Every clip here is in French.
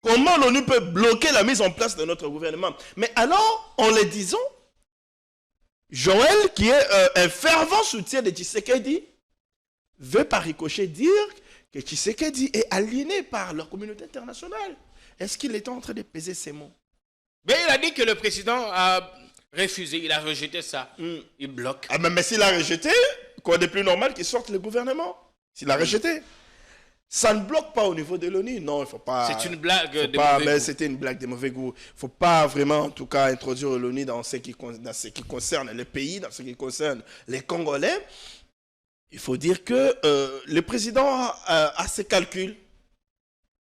Comment l'ONU peut bloquer la mise en place de notre gouvernement? Mais alors, en le disant, Joël, qui est un fervent soutien de Tshisekedi, veut par ricochet dire que Tshisekedi est aliéné par la communauté internationale. Est-ce qu'il est en train de peser ces mots? Mais il a dit que le président a refusé, il a rejeté ça. Il bloque. Ah mais s'il a rejeté, quoi de plus normal qu'il sorte le gouvernement? S'il a rejeté. Ça ne bloque pas au niveau de l'ONU. Non, il ne faut pas... C'est une blague de mauvais goût. C'était une blague de mauvais goût. Il ne faut pas vraiment, en tout cas, introduire l'ONU dans ce qui concerne le pays, dans ce qui concerne les Congolais. Il faut dire que le président a ses calculs.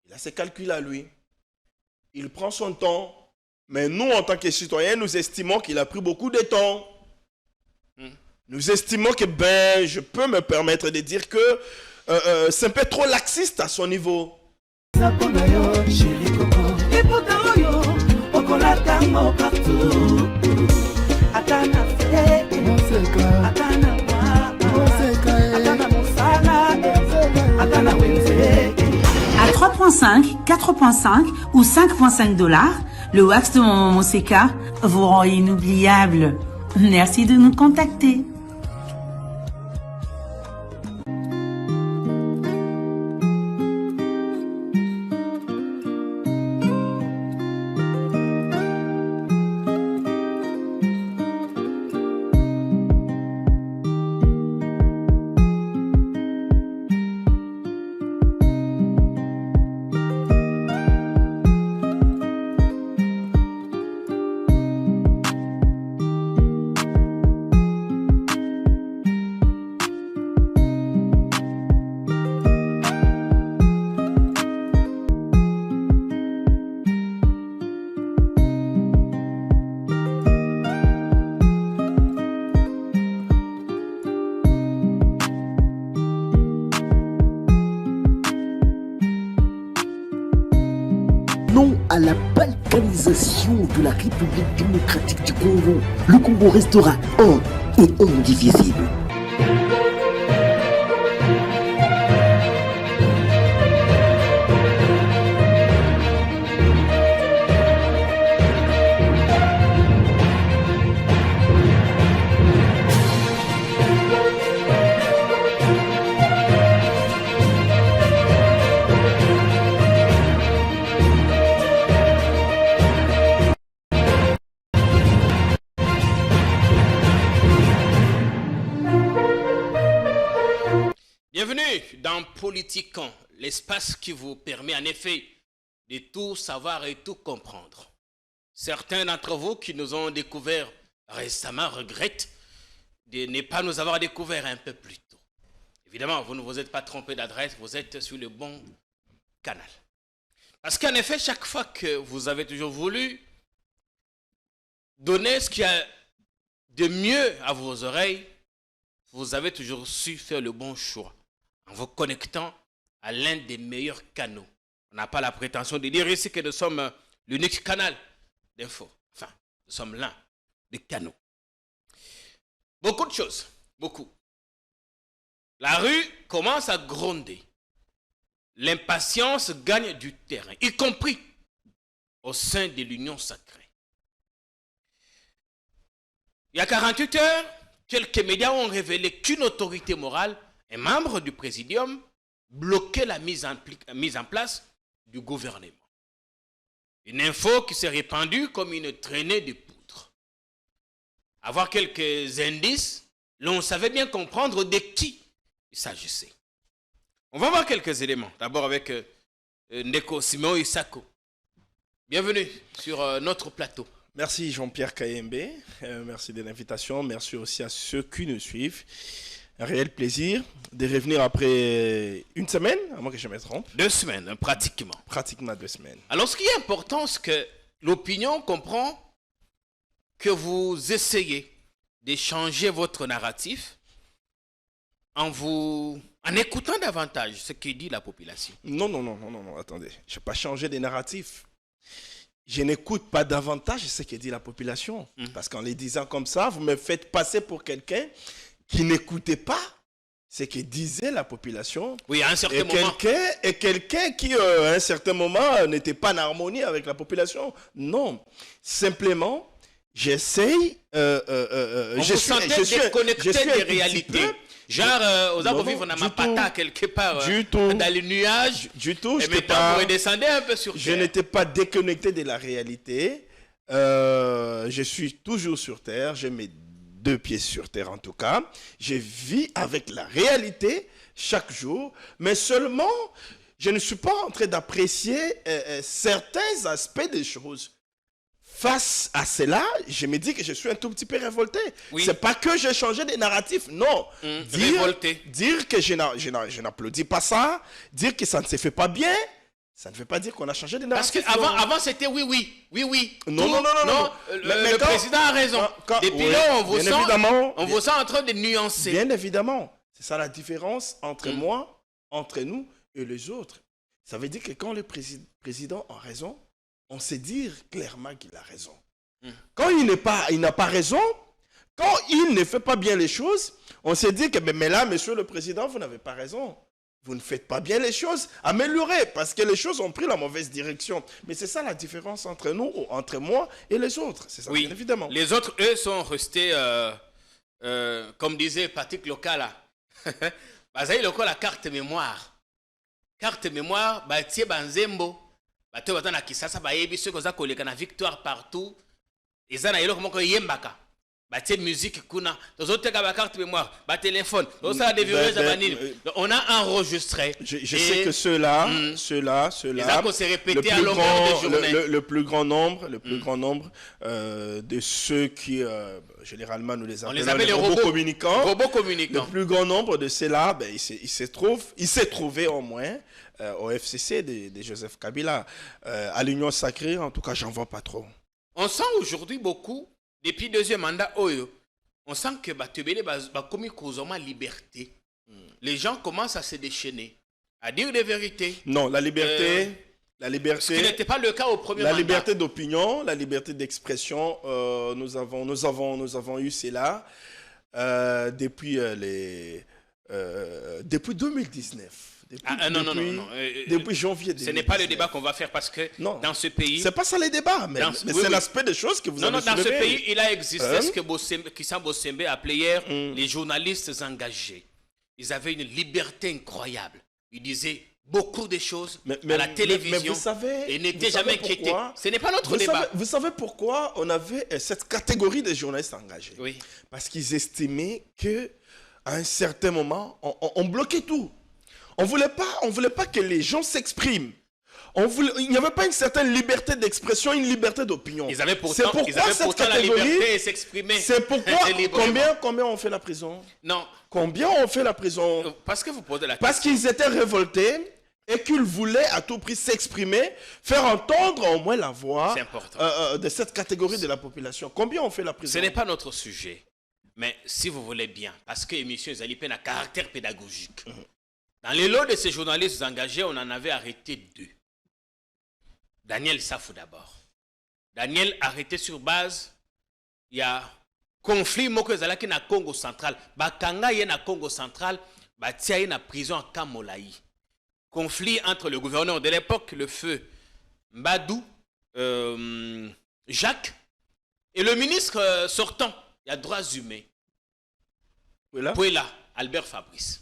Il a ses calculs à lui. Il prend son temps. Mais nous, en tant que citoyens, nous estimons qu'il a pris beaucoup de temps. Nous estimons que, je peux me permettre de dire que c'est un peu trop laxiste à son niveau. À 3.5, 4.5 ou 5.5 $, le wax de Maman Moseka vous rend inoubliable. Merci de nous contacter. Non à la balkanisation de la République démocratique du Congo. Le Congo restera un et indivisible. Bienvenue dans Politiquant, l'espace qui vous permet en effet de tout savoir et tout comprendre. Certains d'entre vous qui nous ont découvert récemment regrettent de ne pas nous avoir découvert un peu plus tôt. Évidemment, vous ne vous êtes pas trompé d'adresse, vous êtes sur le bon canal. Parce qu'en effet, chaque fois que vous avez toujours voulu donner ce qu'il y a de mieux à vos oreilles, vous avez toujours su faire le bon choix en vous connectant à l'un des meilleurs canaux. On n'a pas la prétention de dire ici que nous sommes l'unique canal d'info. Enfin, nous sommes l'un des canaux. Beaucoup de choses, beaucoup. La rue commence à gronder. L'impatience gagne du terrain, y compris au sein de l'union sacrée. Il y a 48 heures, quelques médias ont révélé qu'une autorité morale, un membre du présidium, bloquait la mise en place du gouvernement. Une info qui s'est répandue comme une traînée de poudre. Avoir quelques indices, l'on savait bien comprendre de qui il s'agissait. On va voir quelques éléments. D'abord avec Ndeko Simon Isako. Bienvenue sur notre plateau. Merci Jean-Pierre Kayembe, merci de l'invitation, merci aussi à ceux qui nous suivent. Un réel plaisir de revenir après une semaine, à moins que je me trompe. 2 semaines, pratiquement. Pratiquement 2 semaines. Alors ce qui est important, c'est que l'opinion comprend que vous essayez de changer votre narratif en écoutant davantage ce que dit la population. Non, attendez. Je n'ai pas changé de narratif. Je n'écoute pas davantage ce que dit la population. Parce qu'en les disant comme ça, vous me faites passer pour quelqu'un qui n'écoutait pas ce que disait la population. Oui, à un certain moment. Et quelqu'un qui, à un certain moment, n'était pas en harmonie avec la population. Non. Simplement, j'essaye... On vous sentait déconnecté des réalités. Genre, aux arbres vivants, on a ma patate quelque part dans les nuages. Du tout. Et maintenant, vous redescendez un peu sur terre. Je n'étais pas déconnecté de la réalité. Je suis toujours sur terre. J'ai mes 2 pieds sur terre en tout cas. Je vis avec la réalité chaque jour. Mais seulement, je ne suis pas en train d'apprécier certains aspects des choses. Face à cela, je me dis que je suis un tout petit peu révolté. Oui. C'est pas que j'ai changé de narratif, non. Dire que je n'applaudis pas ça, dire que ça ne se fait pas bien, ça ne veut pas dire qu'on a changé de narratif. Parce qu'avant c'était oui. Non. Le président a raison. Depuis là, on vous sent en train de nuancer. Bien évidemment. C'est ça la différence entre moi, entre nous et les autres. Ça veut dire que quand le président a raison, on sait dire clairement qu'il a raison. Quand il n'a pas raison, quand il ne fait pas bien les choses, on sait dire que mais là, monsieur le président, vous n'avez pas raison. Vous ne faites pas bien les choses. Améliorez, parce que les choses ont pris la mauvaise direction. Mais c'est ça la différence entre nous, entre moi et les autres. C'est ça, bien évidemment. Les autres, eux, sont restés, comme disait Patrick Local, Bazaï Local, la carte mémoire. Carte mémoire, Batie Banzembo. Bato batana kisasa bayebi ceux koza koleka na victoire partout ezana yelo komoko yembaka batie musique kuna tozoteka ba carte mémoire ba téléphone ça déverrouiller za banini on a enregistré je sais que ceux-là le plus grand nombre de ceux qui généralement nous les appelons les robots communicants le plus grand nombre de ceux-là il s'est trouvé au moins au FCC de Joseph Kabila. À l'Union sacrée, en tout cas, j'en vois pas trop. On sent aujourd'hui beaucoup, depuis le 2e mandat, on sent que Batebele va commis causement liberté. Les gens commencent à se déchaîner, à dire des vérités. Non, la liberté... Ce qui n'était pas le cas au premier mandat. La liberté d'opinion, la liberté d'expression, nous avons eu cela depuis 2019. Depuis janvier 2019. Ce n'est pas le débat qu'on va faire parce que dans ce pays... C'est pas ça les débats, mais c'est l'aspect des choses que vous avez soulevé. Dans ce pays, il a existé ce que Kissan Bossembe appelait hier les journalistes engagés. Ils avaient une liberté incroyable. Ils disaient beaucoup de choses à la télévision et n'étaient jamais inquiétés. Ce n'est pas notre débat. Vous savez pourquoi on avait cette catégorie de journalistes engagés? Oui. Parce qu'ils estimaient qu'à un certain moment, on bloquait tout. On voulait pas que les gens s'expriment. Il n'y avait pas une certaine liberté d'expression, une liberté d'opinion. Ils avaient pourtant la liberté de s'exprimer. C'est pourquoi combien on fait la prison? Non. Combien on fait la prison? Parce que vous posez la question. Parce qu'ils étaient révoltés et qu'ils voulaient à tout prix s'exprimer, faire entendre au moins la voix de cette catégorie de la population. Combien on fait la prison? Ce n'est pas notre sujet. Mais si vous voulez bien, parce que l'émission Zalipen a caractère pédagogique. Dans les lots de ces journalistes engagés, on en avait arrêté 2. Daniel Safou d'abord. Daniel arrêté sur base, il y a conflit moko ezalaki na Congo central. Bakanga ye na Congo central, batia ye na prison à Kamolaï. Conflit entre le gouverneur de l'époque, le feu Mbadou, Jacques, et le ministre sortant, il y a droits humains. Pouela, Albert Fabrice.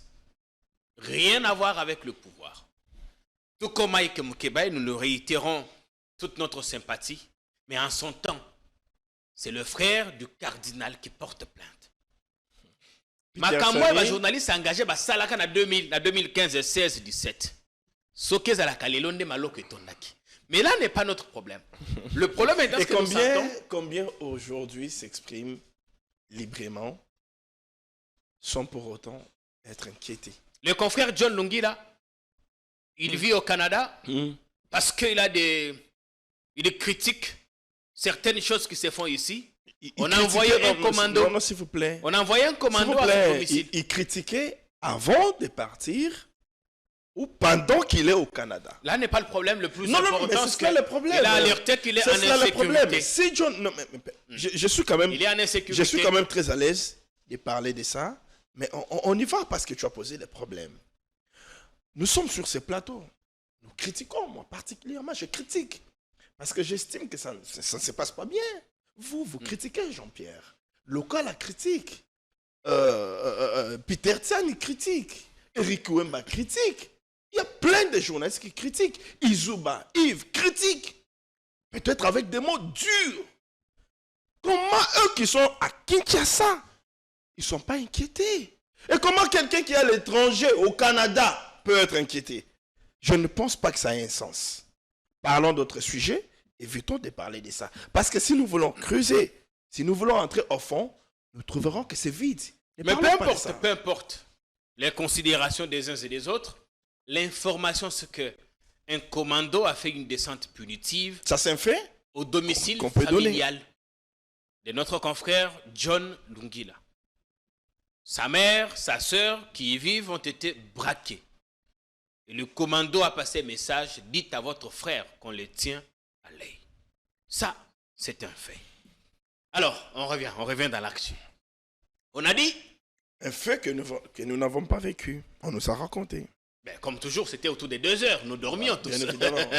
Rien à voir avec le pouvoir. Tout comme Mike Moukébaï, nous le réitérons toute notre sympathie, mais en son temps, c'est le frère du cardinal qui porte plainte. Makamwa, un journaliste engagé, Salaka en 2015, 16, 17. Soké Zalaka, Lelonde Malok et Tondaki. Mais là n'est pas notre problème. Le problème est dans ce que nous sentons. Combien aujourd'hui s'expriment librement sans pour autant être inquiétés? Le confrère John Lungira, il vit au Canada parce qu'il critique certaines choses qui se font ici. On a envoyé un commando. Non, s'il vous plaît. On a envoyé un commando à son domicile. Il critiquait avant de partir ou pendant qu'il est au Canada. Là n'est pas le problème le plus important. Non, mais c'est ce le problème. Il a alerté qu'il est en insécurité. Si John, je suis quand même. Il est en insécurité. Je suis quand même très à l'aise de parler de ça. Mais on y va parce que tu as posé les problèmes. Nous sommes sur ces plateaux. Nous critiquons, moi particulièrement, je critique. Parce que j'estime que ça ne se passe pas bien. Vous critiquez Jean-Pierre. Local la critique. Peter Tsan, il critique. Eric Ouemba critique. Il y a plein de journalistes qui critiquent. Izuba, Yves critique. Peut-être avec des mots durs. Comment eux qui sont à Kinshasa, ils ne sont pas inquiétés? Et comment quelqu'un qui est à l'étranger, au Canada, peut être inquiété? Je ne pense pas que ça ait un sens. Parlons d'autres sujets, évitons de parler de ça. Parce que si nous voulons creuser, si nous voulons entrer au fond, nous trouverons que c'est vide. Mais peu importe les considérations des uns et des autres, l'information c'est que un commando a fait une descente punitive. Ça s'est fait au domicile familial de notre confrère John Lungila. Sa mère, sa sœur qui y vivent ont été braquées. Et le commando a passé un message, dites à votre frère qu'on les tient à l'œil. Ça, c'est un fait. Alors, on revient dans l'actu. On a dit un fait que nous n'avons pas vécu. On nous a raconté. Ben, comme toujours, c'était autour des 2 heures. Nous dormions tous. Bien évidemment.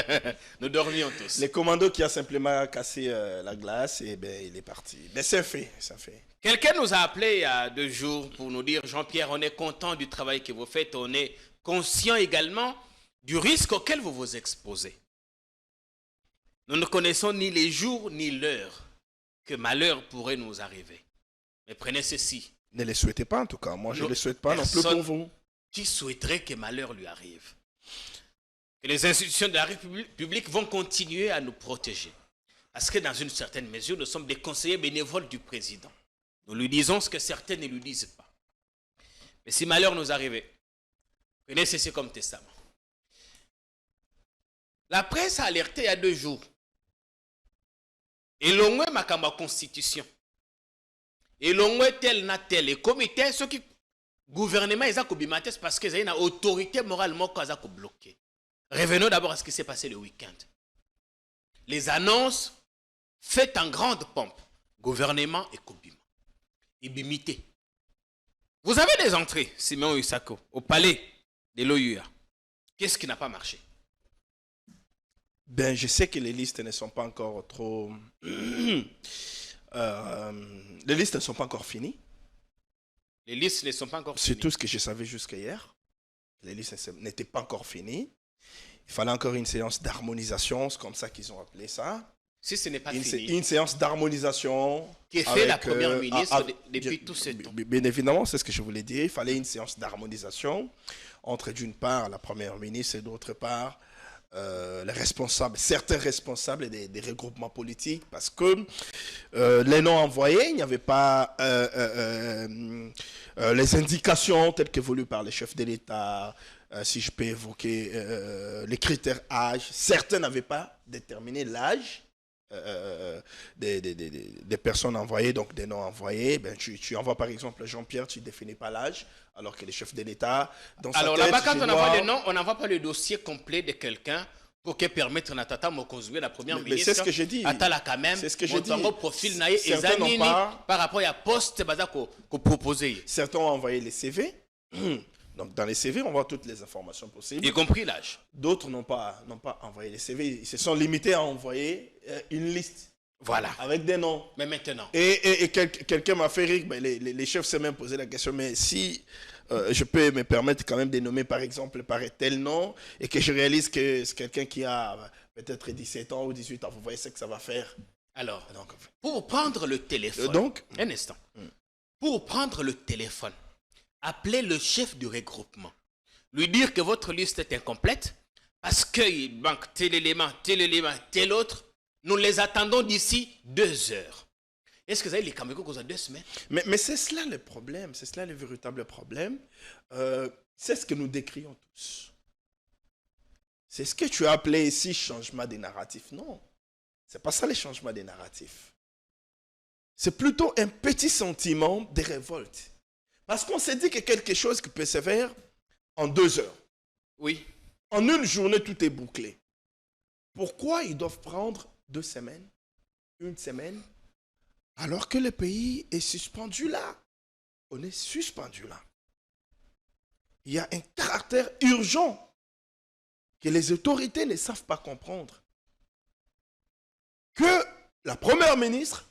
Nous dormions tous. Le commando qui a simplement cassé la glace, et ben, il est parti. Mais c'est fait, ça fait. Quelqu'un nous a appelé il y a 2 jours pour nous dire, Jean-Pierre, on est content du travail que vous faites. On est conscient également du risque auquel vous vous exposez. Nous ne connaissons ni les jours ni l'heure que malheur pourrait nous arriver. Mais prenez ceci. Ne les souhaitez pas en tout cas. Moi, je ne les souhaite pas non plus pour vous. Qui souhaiterait que malheur lui arrive? Que les institutions de la République vont continuer à nous protéger. Parce que dans une certaine mesure, nous sommes des conseillers bénévoles du président. Nous lui disons ce que certains ne lui disent pas. Mais si malheur nous arrivait, prenez ceci comme testament. La presse a alerté il y a 2 jours. Et l'on ma constitution. Et l'on tel na tel. Et comité, ceux qui gouvernement ils ont bimates parce qu'ils ont une autorité morale qu'ils ont bloqué. Revenons d'abord à ce qui s'est passé le week-end. Les annonces faites en grande pompe. Gouvernement et Kobima. Et bimité. Vous avez des entrées, Simon Isako, au palais de l'OUA. Qu'est-ce qui n'a pas marché? Ben, je sais que les listes ne sont pas encore trop... les listes ne sont pas encore finies. Les listes ne sont pas encore finies. C'est tout ce que je savais jusqu'à hier. Les listes n'étaient pas encore finies. Il fallait encore une séance d'harmonisation, c'est comme ça qu'ils ont appelé ça. Si ce n'est pas fini. Une séance d'harmonisation. Qui est fait la première ministre depuis tout ce temps. Bien évidemment, c'est ce que je voulais dire. Il fallait une séance d'harmonisation entre d'une part la première ministre et d'autre part les responsables, certains responsables des regroupements politiques, parce que les noms envoyés, il n'y avait pas les indications telles que voulues par les chefs de l'État, si je peux évoquer les critères âge. Certains n'avaient pas déterminé l'âge des personnes envoyées, donc des noms envoyés. Ben, tu envoies par exemple Jean-Pierre, tu ne définis pas l'âge, alors que les chefs de l'État... Alors là-bas, quand on envoie des noms, on n'envoie pas le dossier complet de quelqu'un pour que permettre à Tata Mokonzoué, la première ministre, c'est ce que j'ai dit. Quand même, c'est ce que j'ai dit. Profil naïe et zanini par rapport à poste qu'on proposait. Certains ont envoyé les CV. Donc dans les CV, on voit toutes les informations possibles. Y compris l'âge. D'autres n'ont pas envoyé les CV. Ils se sont limités à envoyer une liste. Voilà. Avec des noms. Mais maintenant. Et quelqu'un m'a fait rire. Ben, les chefs s'est même posé la question. Mais si je peux me permettre quand même de nommer par exemple par tel nom et que je réalise que c'est quelqu'un qui a peut-être 17 ans ou 18 ans, vous voyez ce que ça va faire. Alors, pour prendre le téléphone. Un instant. Pour prendre le téléphone. Appelez le chef du regroupement. Lui dire que votre liste est incomplète parce qu'il manque tel élément, tel autre. Nous les attendons d'ici 2 heures. Est-ce que vous avez les Camerounais qu'on a 2 semaines? Mais c'est cela le problème. C'est cela le véritable problème. C'est ce que nous décrions tous. C'est ce que tu as appelé ici changement des narratifs. Non. C'est pas ça le changement des narratifs. C'est plutôt un petit sentiment de révolte. Parce qu'on s'est dit que quelque chose qui peut se faire en 2 heures. Oui. En une journée, tout est bouclé. Pourquoi ils doivent prendre 2 semaines, 1 semaine, alors que le pays est suspendu là? on est suspendu là. Il y a un caractère urgent que les autorités ne savent pas comprendre. Que la première ministre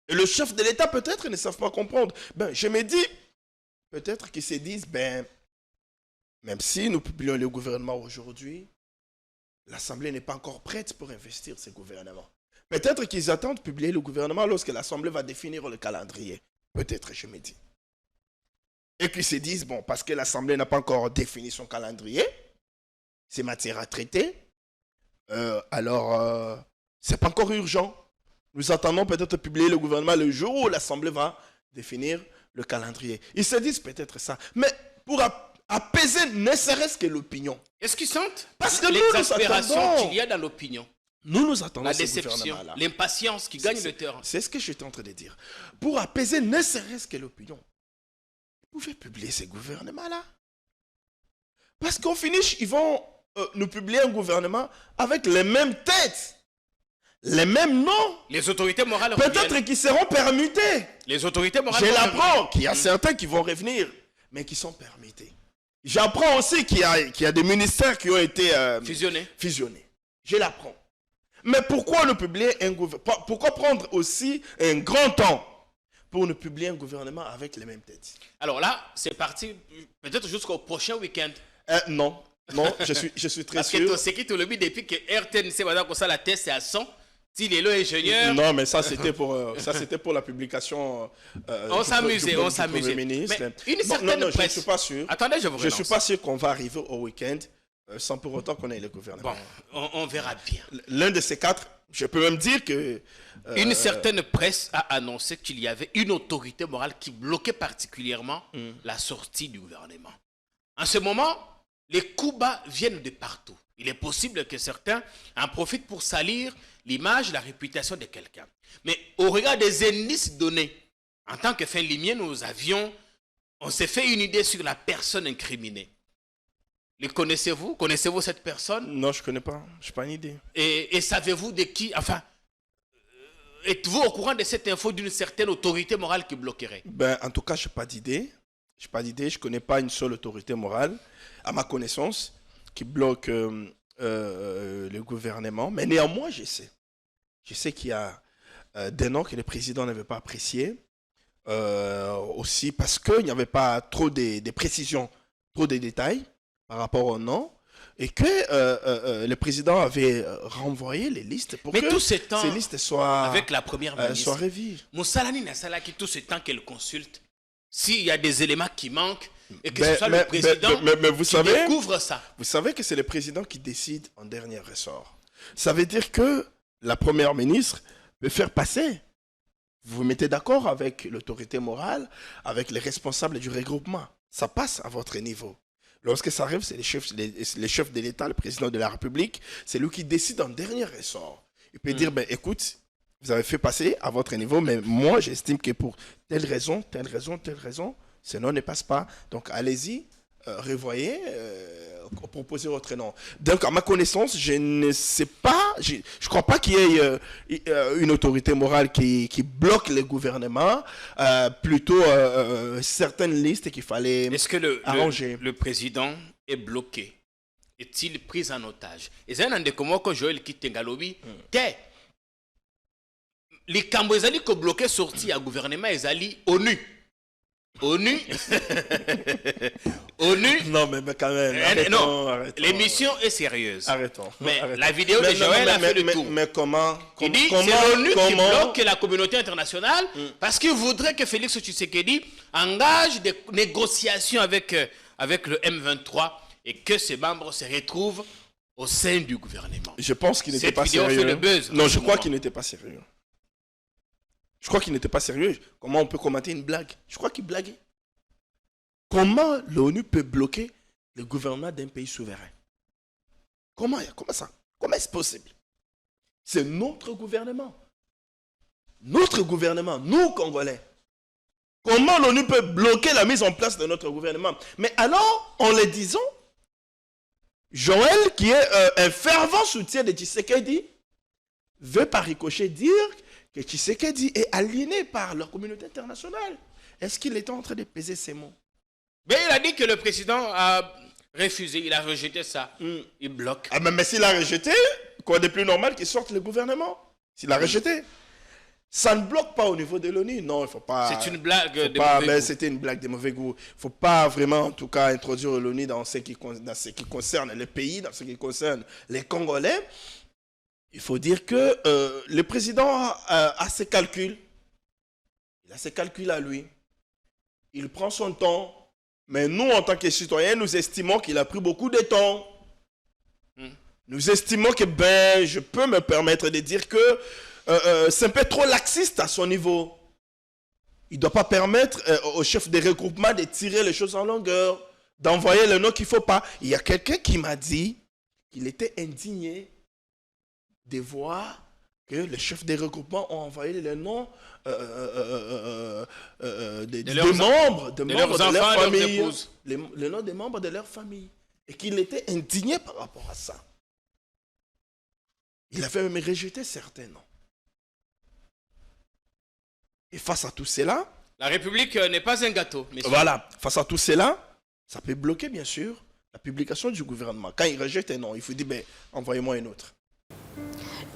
et le chef de l'État peut-être ne savent pas comprendre. Ben, je me dis, peut-être qu'ils se disent, ben, même si nous publions le gouvernement aujourd'hui, l'Assemblée n'est pas encore prête pour investir ce gouvernement. Peut-être qu'ils attendent de publier le gouvernement lorsque l'Assemblée va définir le calendrier. Peut-être, je me dis. Et qu'ils se disent, bon, parce que l'Assemblée n'a pas encore défini son calendrier, c'est matière à traiter, alors c'est pas encore urgent. Nous attendons peut-être publier le gouvernement le jour où l'Assemblée va définir le calendrier. Ils se disent peut-être ça. Mais pour apaiser ne serait-ce que l'opinion. Est-ce qu'ils sentent Parce que l'exaspération qu'il y a dans l'opinion? Nous attendons la ce déception, gouvernement-là. l'impatience qui gagne le terrain. C'est ce que j'étais en train de dire. Pour apaiser ne serait-ce que l'opinion, vous pouvez publier ces gouvernements-là. Parce qu'au finish, ils vont nous publier un gouvernement avec les mêmes têtes, les mêmes noms. Les autorités morales peut-être qu'ils seront permutés. Les autorités morales. Je l'apprends qu'il y a certains qui vont revenir, mais qui sont permutés. J'apprends aussi qu'il y a des ministères qui ont été fusionnés. Je l'apprends. Mais pourquoi ne publier un gouvernement? Pourquoi prendre aussi un grand temps pour ne publier un gouvernement avec les mêmes têtes? Alors là, c'est parti peut-être jusqu'au prochain week-end. Non, je suis très sûr. Parce que c'est qui tout le but depuis que RTNC va dire que ça la test c'est à 100. S'il est là ingénieur. Non, mais ça c'était pour la publication. On s'amusait. Mais une certaine presse. Je ne suis pas sûr. Attendez, je vous relance. Je ne suis pas sûr qu'on va arriver au week-end sans pour autant qu'on ait le gouvernement. Bon, on verra bien. L'un de ces quatre, je peux même dire que... une certaine presse a annoncé qu'il y avait une autorité morale qui bloquait particulièrement la sortie du gouvernement. En ce moment, les coups bas viennent de partout. Il est possible que certains en profitent pour salir l'image, la réputation de quelqu'un. Mais au regard des indices donnés, en tant que fin limier, on s'est fait une idée sur la personne incriminée. Les connaissez-vous? Connaissez-vous cette personne? Non, je ne connais pas. Je n'ai pas une idée. Et savez-vous de qui? Enfin, êtes-vous au courant de cette info d'une certaine autorité morale qui bloquerait? Ben, en tout cas, je n'ai pas d'idée. Je ne connais pas une seule autorité morale, à ma connaissance, qui bloque le gouvernement. Mais néanmoins, je sais. Je sais qu'il y a des noms que le président n'avait pas appréciés. Aussi parce qu'il n'y avait pas trop de précisions, trop de détails par rapport aux noms. Et que le président avait renvoyé les listes pour que tout ce temps, ces listes soient, avec la première ministre, soient revues. Moussalani Nassalaki, tout ce temps qu'elle consulte, s'il y a des éléments qui manquent, et que ce soit le président qui découvre ça. Vous savez que c'est le président qui décide en dernier ressort. Ça veut dire que la première ministre peut faire passer. Vous vous mettez d'accord avec l'autorité morale, avec les responsables du regroupement. Ça passe à votre niveau. Lorsque ça arrive, c'est les chefs de l'État, le président de la République, c'est lui qui décide en dernier ressort. Il peut dire, ben, écoute, vous avez fait passer à votre niveau, mais moi, j'estime que pour telle raison, ce nom ne passe pas. Donc, allez-y, revoyez, proposez votre nom. Donc, à ma connaissance, je ne sais pas, je ne crois pas qu'il y ait une autorité morale qui bloque le gouvernement, plutôt certaines listes qu'il fallait arranger. Le président est bloqué? Est-il pris en otage? Et c'est un des comment que Joël Kitengalobi, les Cambouezali qui ont bloqué sorti à gouvernement, ils allaient ONU. ONU. Non, mais quand même. Arrêtons. L'émission est sérieuse. Arrêtons. La vidéo de Joël a fait le tour. Mais comment? Il dit c'est l'ONU qui bloque la communauté internationale parce qu'il voudrait que Félix Tshisekedi engage des négociations avec le M23 et que ses membres se retrouvent au sein du gouvernement. Je pense qu'il n'était pas sérieux. Fait le buzz. Non, je crois qu'il n'était pas sérieux. Je crois qu'il n'était pas sérieux. Comment on peut commenter une blague? Je crois qu'il blaguait. Comment l'ONU peut bloquer le gouvernement d'un pays souverain? Comment ça? Comment est-ce possible? C'est notre gouvernement. Notre gouvernement, nous Congolais. Comment l'ONU peut bloquer la mise en place de notre gouvernement? Mais alors, en le disant, Joël, qui est un fervent soutien de Tshisekedi, veut par ricochet dire que Tshisekedi est aliéné par la communauté internationale. Est-ce qu'il était en train de peser ses mots? Mais il a dit que le président a refusé, il a rejeté ça. Il bloque. Ah, mais s'il a rejeté, quoi de plus normal qu'il sorte le gouvernement? S'il a rejeté. Ça ne bloque pas au niveau de l'ONU. Non, il ne faut pas... C'est une blague de mauvais goût. C'était une blague de mauvais goût. Il ne faut pas vraiment, en tout cas, introduire l'ONU dans ce qui concerne le pays, dans ce qui concerne les Congolais. Il faut dire que le président a ses calculs. Il a ses calculs à lui. Il prend son temps. Mais nous, en tant que citoyens, nous estimons qu'il a pris beaucoup de temps. Nous estimons que, je peux me permettre de dire que c'est un peu trop laxiste à son niveau. Il ne doit pas permettre au chef de regroupement de tirer les choses en longueur, d'envoyer le nom qu'il ne faut pas. Il y a quelqu'un qui m'a dit qu'il était indigné de voir que les chefs de regroupement ont envoyé le nom des membres de leur famille, le nom des membres de leur famille, et qu'il était indigné par rapport à ça. Il avait même rejeté certains noms. Et face à tout cela... La République n'est pas un gâteau. Messieurs. Voilà, face à tout cela, ça peut bloquer bien sûr la publication du gouvernement. Quand il rejette un nom, il faut dire, envoyez-moi un autre.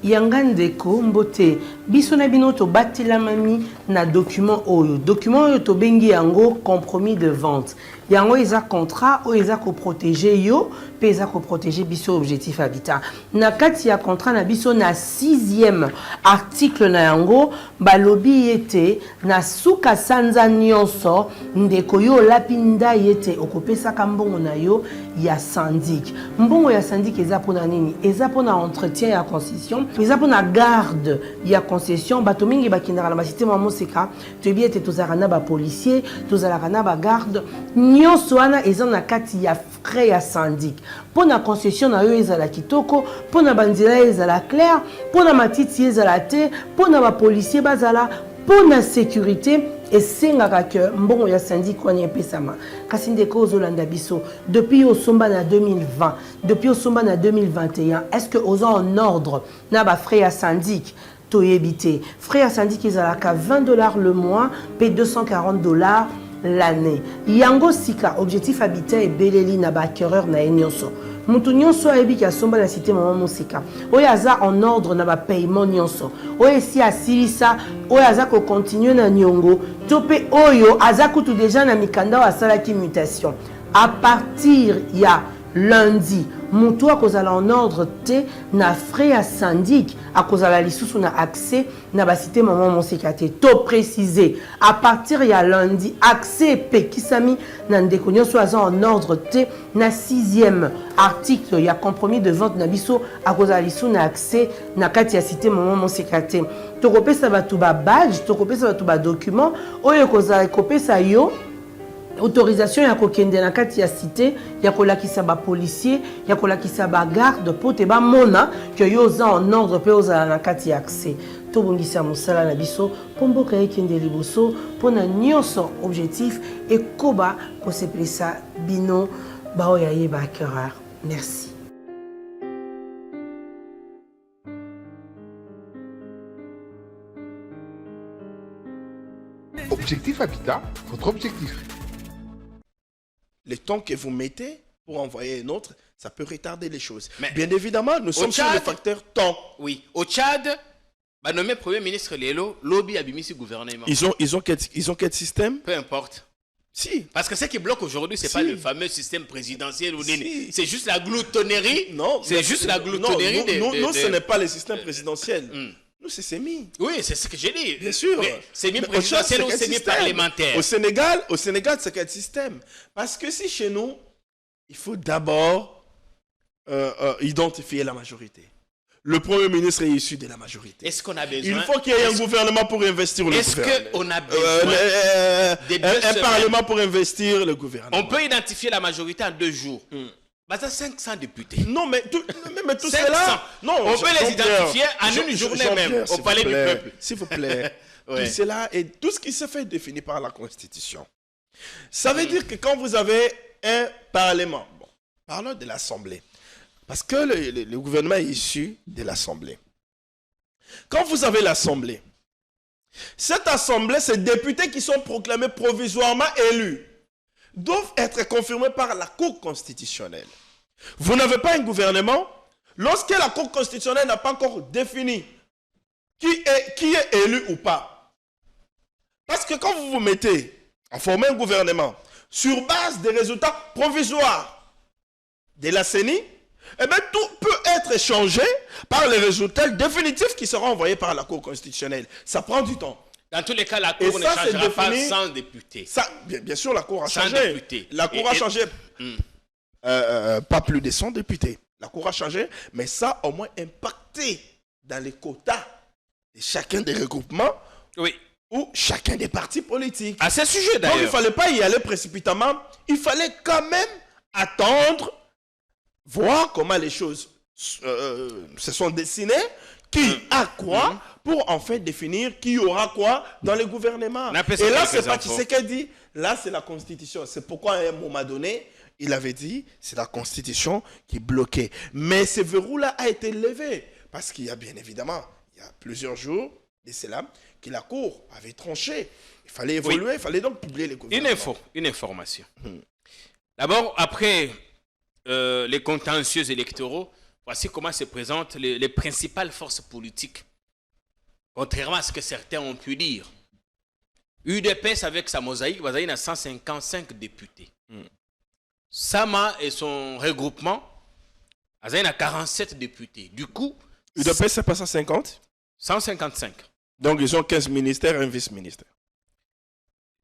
Yangandeko mbote biso na bino to batila mami na document oyo to bengi yango compromis de vente yango eza contrat oyo eza ko protéger yo pe eza ko protéger biso objectif habitat na kati ya contrat na biso na 6e article na yango balobi yete na suka sanza nyonso ndeko yo lapinda yete okopesa mbongo na yo ya syndic mbongo ya syndic eza pona nini eza pona entretien ya concession eza pona garde ya concession bato mingi bakindaka na basite mwa moseka toyebi ete tozalaka na bapolicier tozalaka na bagarde nyonso wana eza na kati ya frais ya syndic pona concession na yo ezala kitoko pona banzela ezala clair pona matiti ezala te pona bapolicier bazala pona sécurité esengaka ke mbongo ya syndic wana epesama kasi ndeko ozolanda biso depuis osomba na 2020 depuis osomba na 2021 est-ce que oza en ordre na ba frais ya syndic toyebi te frais ya syndic ezalaka $20 le mois pe $240 l'année yango sika objectif habitat ebeleli na baacquéreur na nyonso mutu nyonso ayebi ki asomba na cité mama mosika oyo aza en ordre na bapaiement nyonso oyo esi asilisa oyo aza kocontinue na niongo to mpe oyo aza kutu deja na mikanda oyo asalaki mutation à partir ya lundi mutu akozala en ordre te na frais ya syndic akozala lisusu na accès na basite mama mosika te to préciser à partir ya lundi accès epekisami na ndeko nyonso aza en ordre te na 6e article ya compromis de vente na biso akozala lisusu na accès na kati ya cité mama mosika te tokopesa bato ba badge tokopesa bato ba document oyo ekozala ekopesa yo autorisation ya kokende na kati ya cité ya kolakisa ba policier ya kolakisa ba garde po te ba mona que yo za en ordre pe ozala na kati ya accès to bongisa mosala na biso pomboka ekende liboso pona nyonso objectif ekoba ko sepelisa bino ba oya yeba acquéreur. Merci. Objectif Habitat, votre objectif. Le temps que vous mettez pour envoyer un autre, ça peut retarder les choses. Mais bien évidemment, nous sommes sur le facteur temps. Oui, au Tchad, bah nommé Premier ministre Lelo, lobby a bimisi gouvernement. Ils ont quel système? Peu importe. Si. Parce que ce qui bloque aujourd'hui, c'est pas le fameux système présidentiel. C'est juste la gloutonnerie. Non, c'est juste la gloutonnerie. Non, ce n'est pas le système présidentiel. Nous, c'est semi. Oui, c'est ce que j'ai dit. Bien sûr. Semi-présidentiel ou semi-parlementaire. Au Sénégal, c'est quel système? Parce que si chez nous, il faut d'abord identifier la majorité. Le Premier ministre est issu de la majorité. Est-ce qu'on a besoin... Il faut qu'il y ait un gouvernement pour investir le gouvernement. Est-ce qu'on a besoin... un parlement pour investir le gouvernement. On peut identifier la majorité en 2 jours. Bah, ça 500 députés. Non, mais tout 500. Cela, non, on peut les identifier en une journée même au palais du peuple. S'il vous plaît. Tout cela et tout ce qui se fait défini par la Constitution. Ça veut dire que quand vous avez un parlement, bon, parlons de l'Assemblée, parce que le gouvernement est issu de l'Assemblée. Quand vous avez l'Assemblée, Cette assemblée, ces députés qui sont proclamés provisoirement élus, doivent être confirmés par la Cour constitutionnelle. Vous n'avez pas un gouvernement lorsque la Cour constitutionnelle n'a pas encore défini qui est élu ou pas. Parce que quand vous vous mettez à former un gouvernement sur base des résultats provisoires de la CENI, eh bien, tout peut être changé par les résultats définitifs qui seront envoyés par la Cour constitutionnelle. Ça prend du temps. Dans tous les cas, la Cour ne changera pas sans députés. Ça, bien sûr, la Cour a changé. La Cour a changé. Pas plus de 100 députés. La Cour a changé, mais ça a au moins impacté dans les quotas de chacun des regroupements ou chacun des partis politiques. À ce sujet, d'ailleurs. Donc, il ne fallait pas y aller précipitamment. Il fallait quand même attendre, voir comment les choses se sont dessinées, qui a quoi, pour enfin définir qui aura quoi dans le gouvernement. Et là, c'est pas ce qu'elle dit. Là, c'est la Constitution. C'est pourquoi, à un moment donné, il avait dit, c'est la Constitution qui bloquait. Mais ce verrou-là a été levé. Parce qu'il y a bien évidemment, il y a plusieurs jours de cela, que la Cour avait tranché. Il fallait évoluer, il fallait donc publier les gouvernements. Une information. D'abord, après les contentieux électoraux, voici comment se présentent les principales forces politiques. Contrairement à ce que certains ont pu dire. UDPS avec sa mosaïque, il a 155 députés. Sama et son regroupement, il a 47 députés. Du coup, UDPS, c'est pas 150 155. Donc, ils ont 15 ministères et un vice-ministère.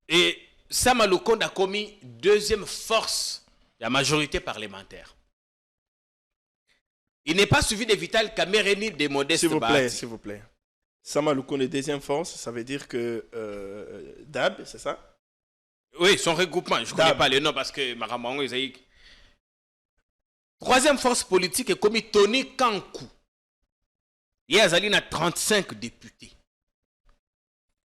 Et Sama Lukonde a commis deuxième force de la majorité parlementaire. Il n'est pas suivi de Vital Kamerhe ni de Modeste Bahati. S'il vous plaît. Sama Lukonde, deuxième force, ça veut dire que DAB, c'est ça? Oui, son regroupement. Je ne connais pas le nom parce que Maramango Isaïk. Troisième force politique est commis Tony Kankou. Il a 35 députés.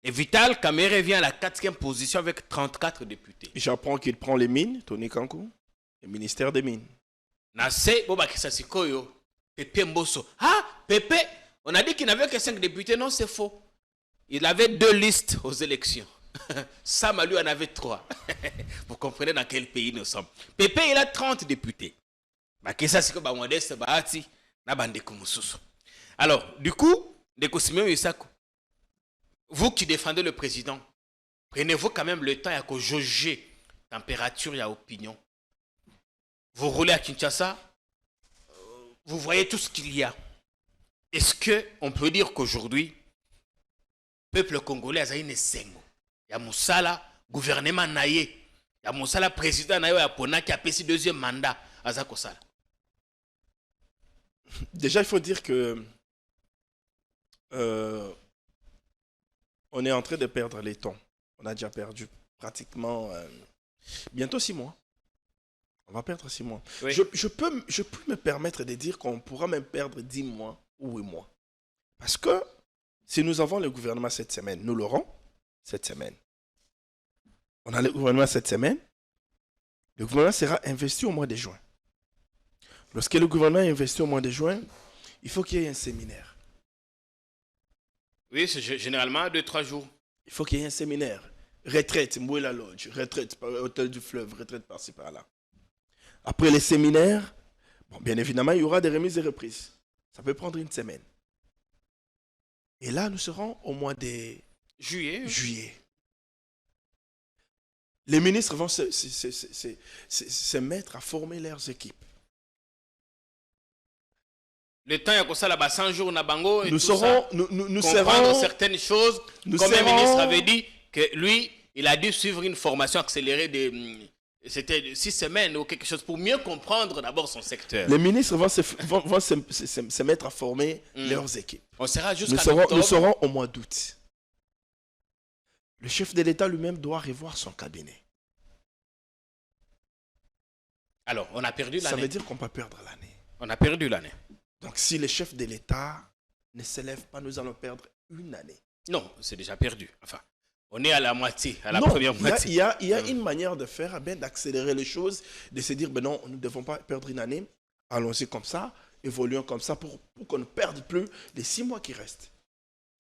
Et Vital Kamerhe vient à la 4e position avec 34 députés. J'apprends qu'il prend les mines, Tony Kankou, le ministère des mines. Nase, Boba Kisasikoyo, Pepe Mbosso. Ah, Pepe, on a dit qu'il n'avait que 5 députés. Non, c'est faux. Il avait 2 listes aux élections. Sama lui en avait 3. Vous comprenez dans quel pays nous sommes. Pepe, il a 30 députés. Alors, du coup, vous qui défendez le président, prenez-vous quand même le temps à jauger température et opinion. Vous roulez à Kinshasa, vous voyez tout ce qu'il y a. Est-ce qu'on peut dire qu'aujourd'hui, le peuple congolais a une sengo? Il y a Moussala, gouvernement naïe. Il y a Moussala, président naïe, Apona qui a payé son 2e mandat à Zakosala. Déjà, il faut dire que on est en train de perdre les temps. On a déjà perdu pratiquement bientôt 6 mois. On va perdre 6 mois. Oui. Je peux me permettre de dire qu'on pourra même perdre 10 mois ou 8 mois. Parce que si nous avons le gouvernement cette semaine, nous l'aurons cette semaine. On a le gouvernement cette semaine. Le gouvernement sera investi au mois de juin. Lorsque le gouvernement est investi au mois de juin, il faut qu'il y ait un séminaire. Oui, c'est généralement 2-3 jours. Il faut qu'il y ait un séminaire. Retraite, Mboué la Lodge, retraite par Hôtel du Fleuve, retraite par-ci par-là. Après les séminaires, bon, bien évidemment, il y aura des remises et reprises. Ça peut prendre une semaine. Et là, nous serons au mois de juillet. Les ministres vont se mettre à former leurs équipes. Le temps est comme ça, là-bas, 100 jours, Nabango, et nous tout serons, ça. Nous comprendre serons certaines choses. Comme le ministre avait dit que lui, il a dû suivre une formation accélérée de... C'était 6 semaines ou quelque chose pour mieux comprendre d'abord son secteur. Les ministres vont se mettre à former leurs équipes. On sera jusqu'à nous serons au mois d'août. Le chef de l'État lui-même doit revoir son cabinet. Alors, on a perdu l'année. Ça veut dire qu'on peut perdre l'année. On a perdu l'année. Donc, si le chef de l'État ne s'élève pas, nous allons perdre une année. Non, c'est déjà perdu. Enfin, on est à la moitié, à la première moitié. Il y a une manière de faire, d'accélérer les choses, de se dire, ben non, nous ne devons pas perdre une année. Allons-y comme ça, évoluons comme ça pour qu'on ne perde plus les 6 mois qui restent.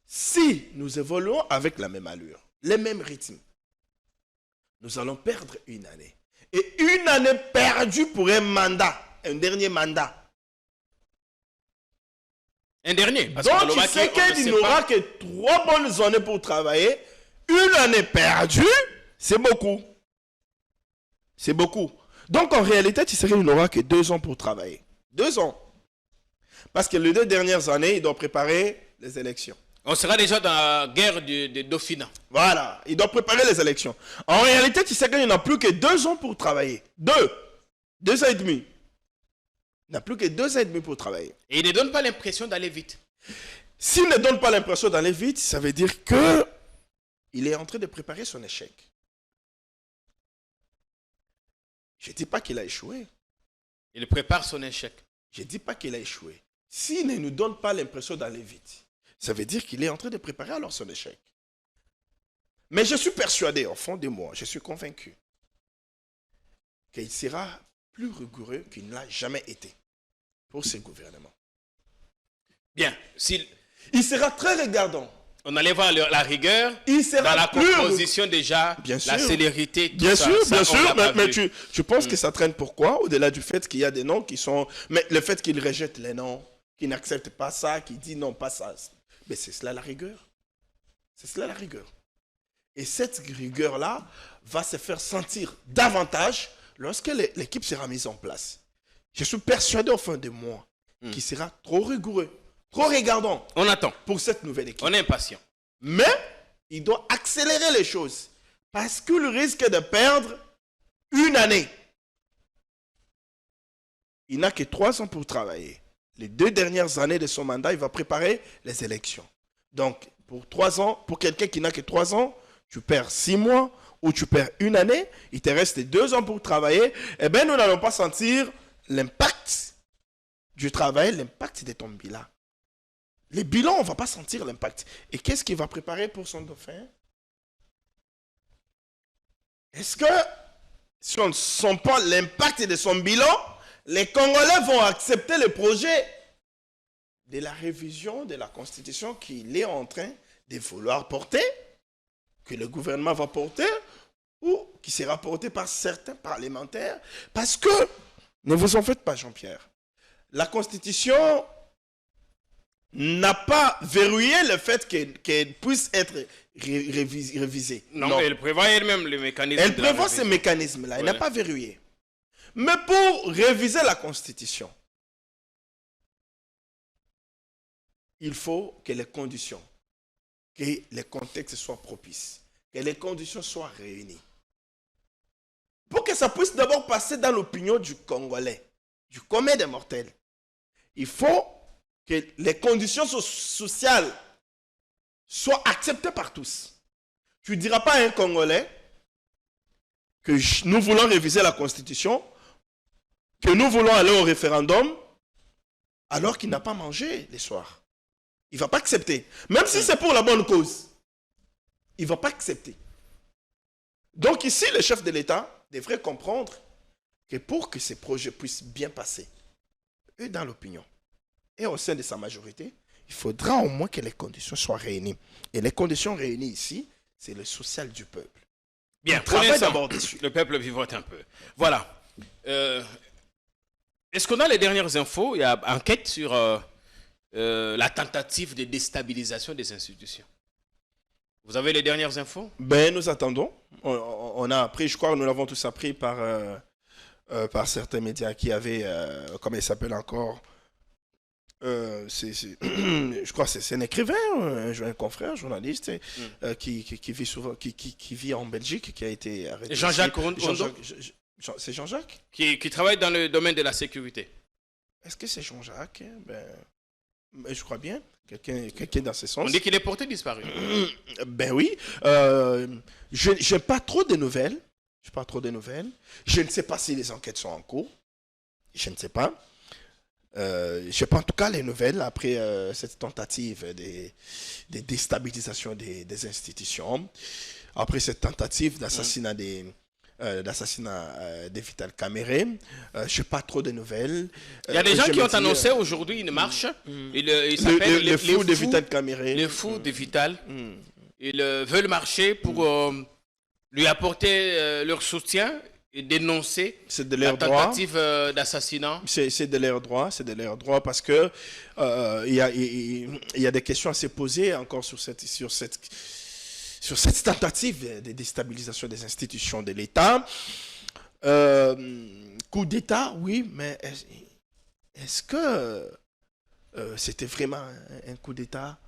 Si nous évoluons avec la même allure, les mêmes rythmes, nous allons perdre une année. Et une année perdue pour un mandat, un dernier mandat. Un dernier. Donc, tu sais qu'il n'aura que 3 bonnes années pour travailler. Une année perdue, c'est beaucoup. C'est beaucoup. Donc, en réalité, tu sais qu'il n'aura que 2 ans pour travailler. 2 ans. Parce que les 2 dernières années, il doit préparer les élections. On sera déjà dans la guerre de Dauphinat. Voilà, il doit préparer les élections. En réalité, tu sais qu'il n'a plus que 2 ans pour travailler. 2 ans et demi. Il n'a plus que 2 ans et demi pour travailler. Et il ne donne pas l'impression d'aller vite. S'il ne donne pas l'impression d'aller vite, ça veut dire que il est en train de préparer son échec. Je ne dis pas qu'il a échoué. Il prépare son échec. Je ne dis pas qu'il a échoué. S'il ne nous donne pas l'impression d'aller vite, ça veut dire qu'il est en train de préparer alors son échec. Mais je suis persuadé, au fond de moi, je suis convaincu qu'il sera plus rigoureux qu'il ne l'a jamais été pour ce gouvernement. Bien, il sera très regardant. On allait voir la rigueur, il sera dans la plus composition déjà, bien la sûr. célérité, tout bien ça. sûr, Ça, bien on sûr, l'a pas mais vu. tu penses que ça traîne pourquoi? Au-delà du fait qu'il y a des noms qui sont... Mais le fait qu'il rejette les noms, qu'il n'accepte pas ça, qu'il dit non, pas ça. Mais c'est cela la rigueur. C'est cela la rigueur. Et cette rigueur-là va se faire sentir davantage lorsque l'équipe sera mise en place. Je suis persuadé au fond de moi qu'il sera trop rigoureux, trop regardant. On attend. Pour cette nouvelle équipe. On est impatient. Mais il doit accélérer les choses parce qu'il risque de perdre une année. Il n'a que 3 ans pour travailler. Les 2 dernières années de son mandat, il va préparer les élections. Donc, pour 3 ans, pour quelqu'un qui n'a que 3 ans, tu perds 6 mois ou tu perds une année, il te reste 2 ans pour travailler, eh bien, nous n'allons pas sentir l'impact du travail, l'impact de ton bilan. Les bilans, on ne va pas sentir l'impact. Et qu'est-ce qu'il va préparer pour son dauphin? Est-ce que si on ne sent pas l'impact de son bilan, les Congolais vont accepter le projet de la révision de la Constitution qu'il est en train de vouloir porter, que le gouvernement va porter, ou qui sera porté par certains parlementaires? Parce que, ne vous en faites pas, Jean-Pierre, la Constitution n'a pas verrouillé le fait qu'elle puisse être révisée. Non, elle prévoit elle-même le mécanisme. Elle prévoit ce mécanisme-là. Elle n'a pas verrouillé. Mais pour réviser la Constitution, il faut que les conditions, que les contextes soient propices, que les conditions soient réunies. Pour que ça puisse d'abord passer dans l'opinion du Congolais, du commun des mortels, il faut que les conditions sociales soient acceptées par tous. Tu ne diras pas à un Congolais que nous voulons réviser la Constitution, que nous voulons aller au référendum, alors qu'il n'a pas mangé les soirs. Il ne va pas accepter. Même si c'est pour la bonne cause, il ne va pas accepter. Donc ici, le chef de l'État devrait comprendre que pour que ces projets puissent bien passer, eux dans l'opinion, et au sein de sa majorité, il faudra au moins que les conditions soient réunies. Et les conditions réunies ici, c'est le social du peuple. Bien, travaille d'abord dessus. Le peuple vivote un peu. Voilà. Est-ce qu'on a les dernières infos? Il y a enquête sur la tentative de déstabilisation des institutions. Vous avez les dernières infos? Ben, nous attendons. On a appris, je crois que nous l'avons tous appris par certains médias qui avaient, comment il s'appelle encore, je crois que c'est un écrivain, un confrère, journaliste, qui vit souvent, qui vit en Belgique, qui a été arrêté. Jean-Jacques Rondo. C'est Jean-Jacques qui travaille dans le domaine de la sécurité. Est-ce que c'est Jean-Jacques? Je crois bien. Quelqu'un dans ce sens. On dit qu'il est porté disparu. Ben oui. Je n'ai pas trop de nouvelles. Je ne sais pas si les enquêtes sont en cours. Je ne sais pas. Je sais pas en tout cas les nouvelles après cette tentative de déstabilisation des institutions. Après cette tentative d'assassinat d'assassinat de Vital Kamere. Je n'ai pas trop de nouvelles. Il y a des gens qui ont annoncé aujourd'hui une marche. Il s'appelle les fous de Vital Kamere. Les fous de Vital. Ils veulent marcher pour lui apporter leur soutien et dénoncer la tentative d'assassinat. C'est de leur droit, parce que il y a des questions à se poser encore sur cette tentative de déstabilisation des institutions de l'État. Coup d'État, oui, mais est-ce que c'était vraiment un coup d'État?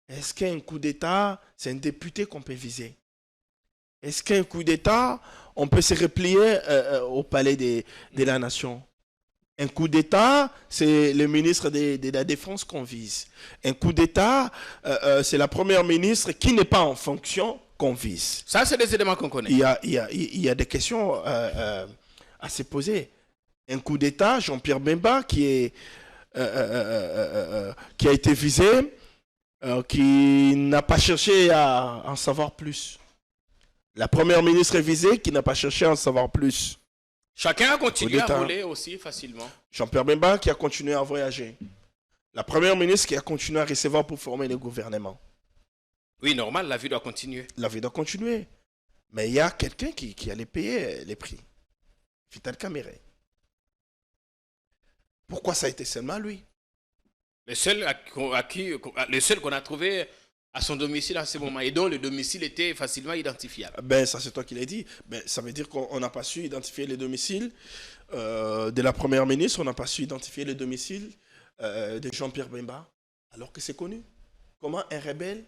Est-ce qu'un coup d'État, c'est un député qu'on peut viser? Est-ce qu'un coup d'État, on peut se replier au palais de la nation? Un coup d'État, c'est le ministre de la Défense qu'on vise. Un coup d'État, c'est la première ministre qui n'est pas en fonction qu'on vise. Ça, c'est des éléments qu'on connaît. Il y a des questions à se poser. Un coup d'État, Jean-Pierre Bemba, qui a été visé, qui n'a pas cherché à en savoir plus. La première ministre est visée, qui n'a pas cherché à en savoir plus. Chacun a continué à rouler aussi facilement. Jean-Pierre Bemba qui a continué à voyager. La première ministre qui a continué à recevoir pour former le gouvernement. Oui, normal, la vie doit continuer. La vie doit continuer. Mais il y a quelqu'un qui allait payer les prix. Vital Kamere. Pourquoi ça a été seulement lui? Le seul qu'on a trouvé à son domicile à ce moment, et dont le domicile était facilement identifiable. Ben, ça c'est toi qui l'as dit. Ben, ça veut dire qu'on n'a pas su identifier le domicile de la première ministre, on n'a pas su identifier le domicile de Jean-Pierre Bemba, alors que c'est connu. Comment un rebelle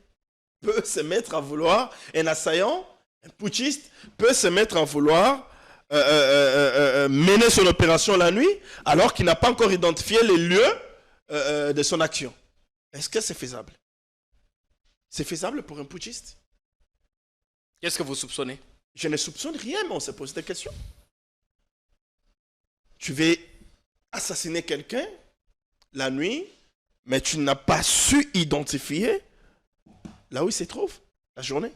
peut se mettre à vouloir, un assaillant, un putschiste, peut se mettre à vouloir mener son opération la nuit, alors qu'il n'a pas encore identifié les lieux de son action. Est-ce que c'est faisable? C'est faisable pour un putschiste? Qu'est-ce que vous soupçonnez? Je ne soupçonne rien, mais on se pose des questions. Tu veux assassiner quelqu'un la nuit, mais tu n'as pas su identifier là où il se trouve la journée.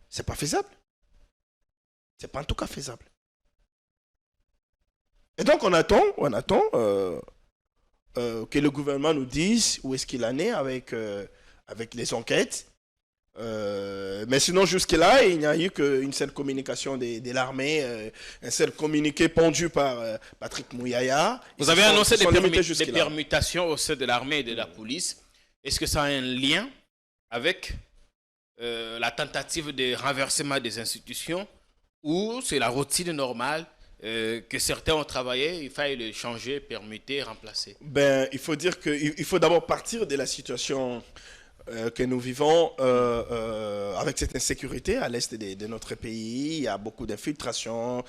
C'est pas faisable. C'est pas en tout cas faisable. Et donc on attend que le gouvernement nous dise où est-ce qu'il en est avec les enquêtes. Mais sinon, jusque-là, il n'y a eu qu'une seule communication de l'armée, un seul communiqué pondu par Patrick Mouyaya. Vous avez annoncé des permutations au sein de l'armée et de la police. Est-ce que ça a un lien avec la tentative de renversement des institutions ou c'est la routine normale que certains ont travaillé, il fallait le changer, permuter, remplacer? Ben, il faut dire qu'il faut d'abord partir de la situation que nous vivons avec cette insécurité à l'est de notre pays. Il y a beaucoup d'infiltrations.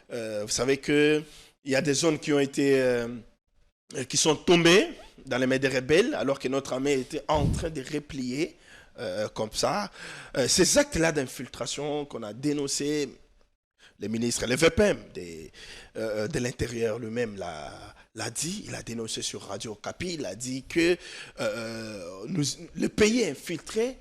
Vous savez qu'il y a des zones qui sont tombées dans les mains des rebelles alors que notre armée était en train de replier comme ça. Ces actes-là d'infiltration qu'on a dénoncés, le ministre, le VPM de l'Intérieur lui-même l'a dit, il a dénoncé sur Radio Okapi, il a dit que le pays est infiltré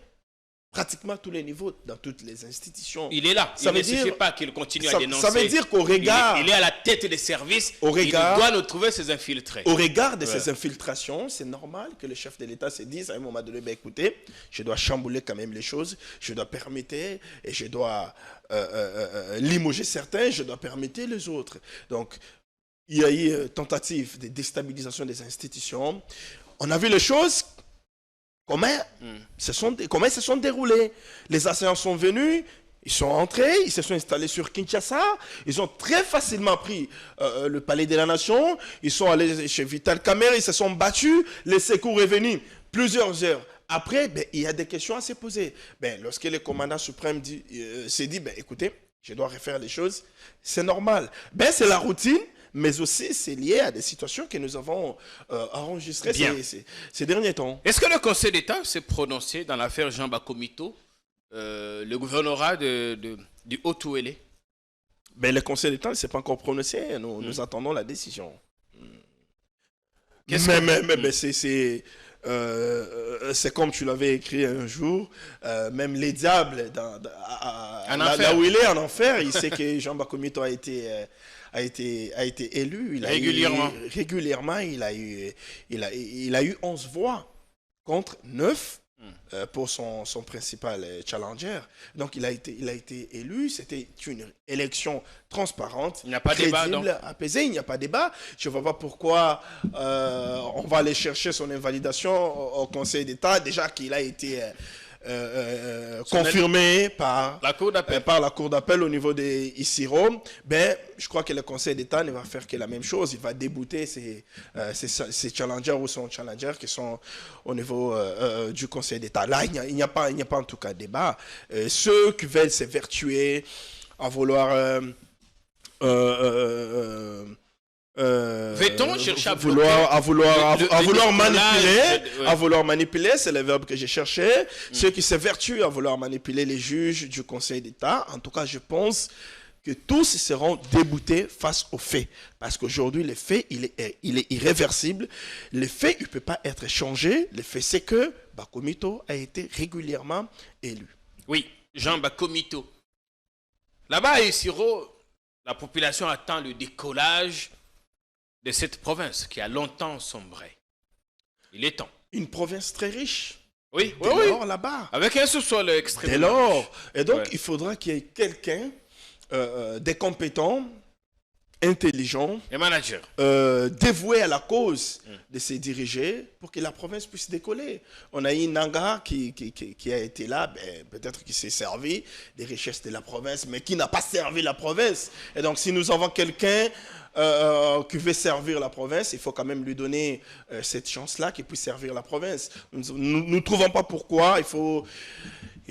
pratiquement à tous les niveaux, dans toutes les institutions. Il est là, il ne suffit pas qu'il continue à dénoncer. Ça veut dire qu'au regard... Il est à la tête des services, il doit nous trouver ces infiltrés. Au regard de ces infiltrations, c'est normal que le chef de l'État se dise à un moment donné, ben, écoutez, je dois chambouler quand même les choses, je dois permettre et je dois limoger certains, je dois permettre les autres. Donc, il y a eu tentative de déstabilisation des institutions. On a vu les choses... Comment se sont déroulés? Les assaillants sont venus, ils sont entrés, ils se sont installés sur Kinshasa, ils ont très facilement pris le palais de la Nation, ils sont allés chez Vital Kamere, ils se sont battus, les secours est venu plusieurs heures. Après, ben, il y a des questions à se poser. Ben, lorsque le commandant suprême s'est dit, ben, écoutez, je dois refaire les choses, c'est normal. Ben, c'est la routine. Mais aussi, c'est lié à des situations que nous avons enregistrées ces derniers temps. Est-ce que le Conseil d'État s'est prononcé dans l'affaire Jean Bakomito, le gouvernorat du Haut-Ouélé? Ben, le Conseil d'État ne s'est pas encore prononcé. Nous attendons la décision. Mais c'est comme tu l'avais écrit un jour, même les diables là où il est, en enfer, il sait que Jean Bakomito a été élu. Régulièrement, il a eu 11 voix contre 9 pour son principal challenger. Donc, il a été élu. C'était une élection transparente, il n'y a pas crédible, débat, apaisée. Il n'y a pas débat. Je ne vois pas pourquoi on va aller chercher son invalidation au Conseil d'État, déjà qu'il a été confirmé par la Cour d'appel au niveau des ICIRO. Ben, je crois que le Conseil d'État ne va faire que la même chose. Il va débouter ces challengers ou son challenger qui sont au niveau du Conseil d'État. Là, il n'y a pas en tout cas débat. Ceux qui veulent s'évertuer à vouloir... Va-t-on chercher à vouloir manipuler, c'est le verbe que j'ai cherché. Ceux qui s'évertuent à vouloir manipuler les juges du Conseil d'État, en tout cas, je pense que tous seront déboutés face aux faits. Parce qu'aujourd'hui, le fait, il est irréversible. Le fait, il ne peut pas être changé. Le fait, c'est que Bakomito a été régulièrement élu. Oui, Jean Bakomito. Là-bas, à Isiro, la population attend le décollage de cette province qui a longtemps sombré. Il est temps. Une province très riche. Oui, là-bas. Avec un sous-sol extrêmement Dès lors. riche. Et donc, il faudra qu'il y ait quelqu'un, des compétents, intelligents, et manager, dévoués à la cause de ces dirigés pour que la province puisse décoller. On a eu Nanga qui a été là, peut-être qu'il s'est servi des richesses de la province, mais qui n'a pas servi la province. Et donc, si nous avons quelqu'un qui veut servir la province, il faut quand même lui donner cette chance-là qu'il puisse servir la province. Nous ne trouvons pas pourquoi. Il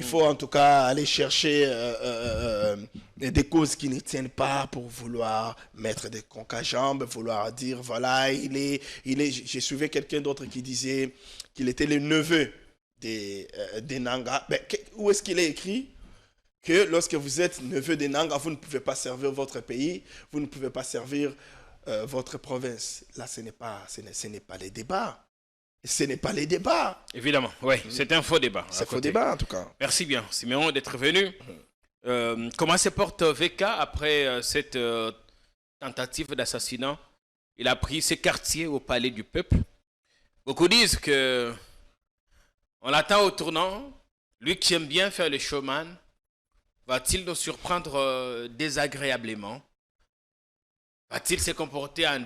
faut en tout cas aller chercher des causes qui ne tiennent pas pour vouloir mettre des conques à jambes, vouloir dire, voilà, j'ai suivi quelqu'un d'autre qui disait qu'il était le neveu des Nanga. Où est-ce qu'il est écrit que lorsque vous êtes neveu des Nanga, vous ne pouvez pas servir votre pays, vous ne pouvez pas servir votre province. Là, ce n'est pas les débats. Ce n'est pas les débats. Évidemment, oui, c'est un faux débat. C'est un faux débat, en tout cas. Merci bien, Siméon, d'être venu. Comment se porte VK après cette tentative d'assassinat? Il a pris ses quartiers au palais du peuple. Beaucoup disent que on l'attend au tournant. Lui qui aime bien faire le showman, va-t-il nous surprendre désagréablement? Va-t-il se comporter en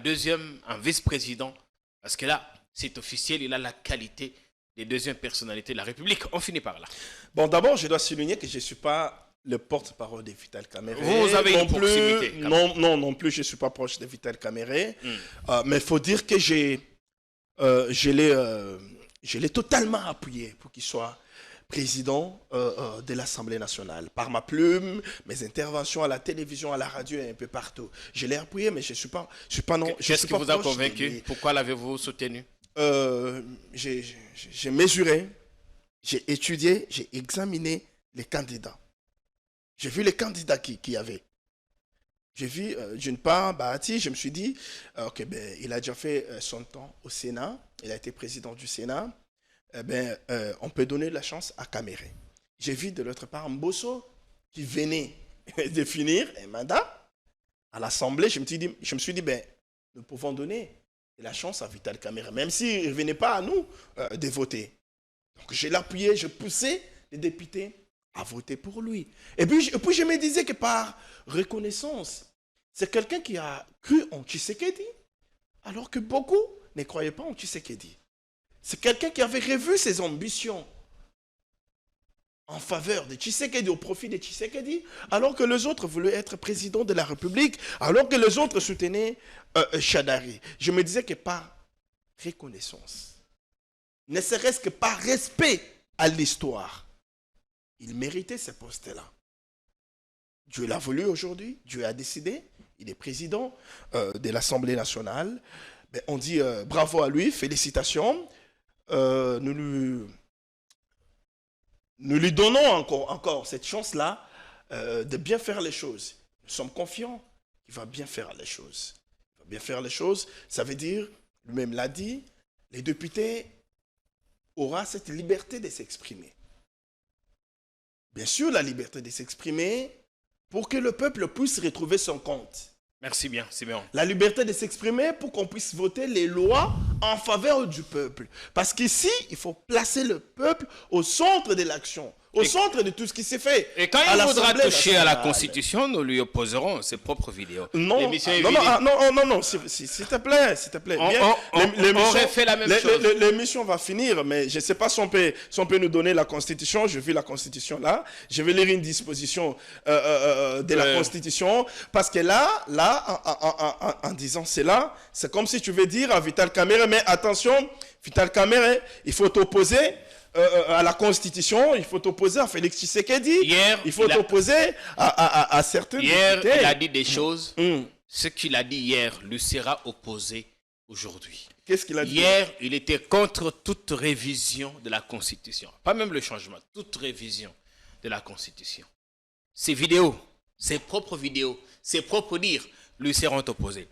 vice-président? Parce que là, c'est officiel, il a la qualité des deuxième personnalités de la République. On finit par là. Bon, d'abord, je dois souligner que je ne suis pas le porte-parole de Vital Kamerhe. Vous avez une proximité. Non plus, je ne suis pas proche de Vital Kamerhe. Mais il faut dire que je l'ai totalement appuyé pour qu'il soit président de l'Assemblée nationale. Par ma plume, mes interventions à la télévision, à la radio et un peu partout. Je l'ai appuyé, mais je ne suis pas non. Qu'est-ce qui vous a convaincu? Pourquoi l'avez-vous soutenu? J'ai mesuré, j'ai étudié, j'ai examiné les candidats. J'ai vu les candidats qu'il y avait. J'ai vu, d'une part, Bahati, je me suis dit, il a déjà fait son temps au Sénat, il a été président du Sénat, on peut donner la chance à Kamerhe. J'ai vu de l'autre part Mbosso qui venait de finir un mandat à l'Assemblée. Je me suis dit, nous pouvons donner la chance à Vital Kamerhe, même s'il ne venait pas à nous de voter. Donc je l'appuyais, je poussais les députés à voter pour lui. Et puis je me disais que par reconnaissance, c'est quelqu'un qui a cru en Tshisekedi, alors que beaucoup ne croyaient pas en Tshisekedi. C'est quelqu'un qui avait revu ses ambitions en faveur de Tshisekedi, au profit de Tshisekedi, alors que les autres voulaient être président de la République, alors que les autres soutenaient Shadari. Je me disais que par reconnaissance, ne serait-ce que par respect à l'histoire, il méritait ce poste-là. Dieu l'a voulu aujourd'hui, Dieu a décidé, il est président de l'Assemblée nationale. On dit bravo à lui, félicitations. Nous lui donnons encore cette chance-là de bien faire les choses. Nous sommes confiants qu'il va bien faire les choses. Il va bien faire les choses, ça veut dire, lui-même l'a dit, les députés auront cette liberté de s'exprimer. bien sûr, la liberté de s'exprimer pour que le peuple puisse retrouver son compte. Merci bien, c'est bien. La liberté de s'exprimer pour qu'on puisse voter les lois en faveur du peuple. Parce qu'ici, il faut placer le peuple au centre de l'action, au centre de tout ce qui s'est fait. Et quand il voudra toucher à la Constitution, nous lui opposerons ses propres vidéos. Non, non, s'il te plaît, s'il te plaît. On aurait fait la même chose. L'émission va finir, mais je ne sais pas si on peut nous donner la Constitution. Je vis la Constitution là. Je vais lire une disposition de la Constitution. Parce que là, en disant cela, c'est comme si tu veux dire à Vital Kamerhe, mais attention, Vital Kamerhe, il faut t'opposer à la Constitution, il faut t'opposer à Félix Tshisekedi, il faut t'opposer à certains Hier, députés. il a dit des choses. Ce qu'il a dit hier lui sera opposé aujourd'hui. Qu'est-ce qu'il a dit? Hier, il était contre toute révision de la Constitution. Pas même le changement, toute révision de la Constitution. Ses vidéos, ses propres vidéos, ses propres dires lui seront opposés.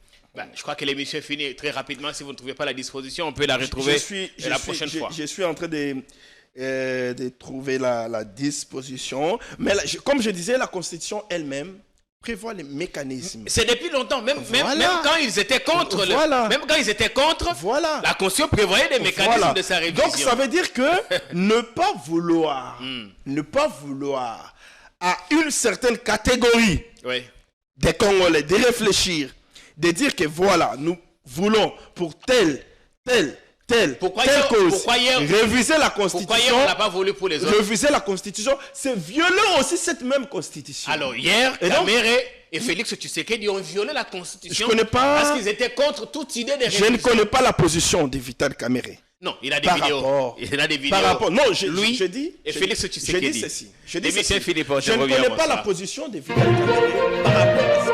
Je crois que l'émission est finie très rapidement. Si vous ne trouvez pas la disposition, on peut la retrouver la prochaine fois. Je suis en train de trouver la disposition. Mais là, comme je disais, la Constitution elle-même prévoit les mécanismes. C'est depuis longtemps, même quand ils étaient contre, la Constitution prévoyait des mécanismes de sa révision. Donc ça veut dire que ne pas vouloir à une certaine catégorie des Congolais de réfléchir, de dire que voilà, nous voulons pour telle cause réviser la Constitution. Pourquoi hier on n'a pas voulu pour les autres? Réviser la Constitution, c'est violer aussi cette même Constitution. Alors hier, Kamerhe et Félix Tshisekedi ont violé la Constitution parce qu'ils étaient contre toute idée de révision. Je ne connais pas la position de Vital Kamerhe. Non, il a des vidéos. Il a des vidéos. Par rapport, non, je dis et Félix Tshisekedi. Je dis ceci. Je ne connais pas la position de Vital Kamerhe par rapport à ça.